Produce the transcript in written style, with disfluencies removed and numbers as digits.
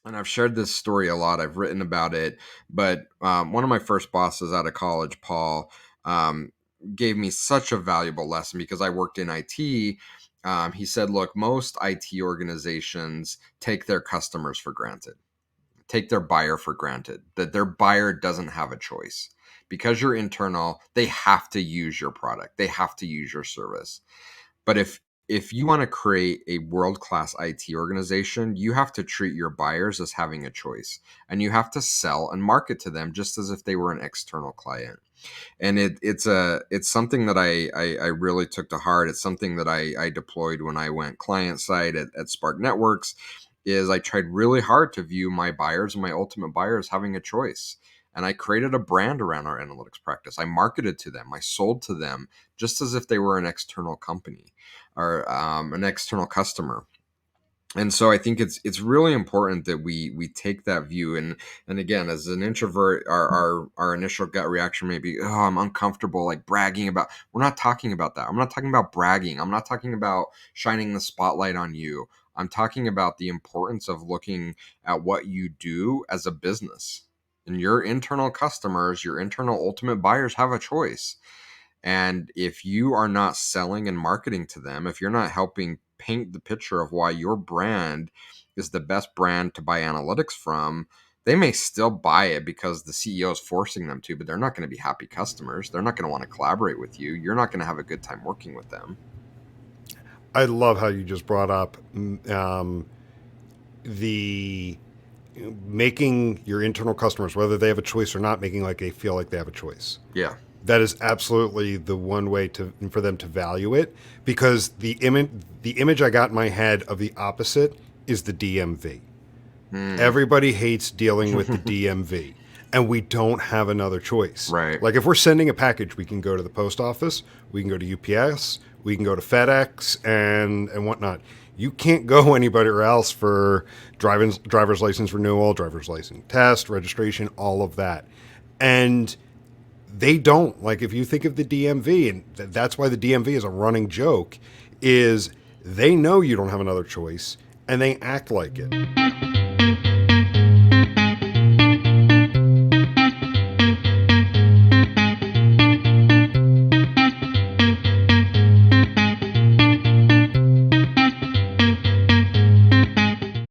and I've shared this story a lot. I've written about it, but one of my first bosses out of college, Paul, um, gave me such a valuable lesson because I worked in IT. He said, look, most IT organizations take their customers for granted, take their buyer for granted, that their buyer doesn't have a choice. Because you're internal, they have to use your product, they have to use your service. But if you want to create a world-class IT organization, you have to treat your buyers as having a choice, and you have to sell and market to them just as if they were an external client. And it's something that I really took to heart. It's something that I deployed when I went client side at Spark Networks. Is I tried really hard to view my buyers and my ultimate buyers having a choice. And I created a brand around our analytics practice. I marketed to them. I sold to them just as if they were an external company or an external customer. And so I think it's really important that we take that view. And again, as an introvert, our initial gut reaction may be, oh, I'm uncomfortable like bragging about. We're not talking about that. I'm not talking about bragging. I'm not talking about shining the spotlight on you. I'm talking about the importance of looking at what you do as a business. And your internal customers, your internal ultimate buyers have a choice. And if you are not selling and marketing to them, if you're not helping paint the picture of why your brand is the best brand to buy analytics from, they may still buy it because the CEO is forcing them to, but they're not going to be happy customers. They're not going to want to collaborate with you. You're not going to have a good time working with them. I love how you just brought up the making your internal customers, whether they have a choice or not, making like they feel like they have a choice. Yeah. That is absolutely the one way to for them to value it, because the image I got in my head of the opposite is the DMV. Mm. Everybody hates dealing with the DMV, and we don't have another choice. Right. Like if we're sending a package, we can go to the post office, we can go to UPS, we can go to FedEx and whatnot. You can't go anybody else for driver's license renewal, driver's license test, registration, all of that. And they don't. Like if you think of the DMV, and that's why the DMV is a running joke, is they know you don't have another choice and they act like it.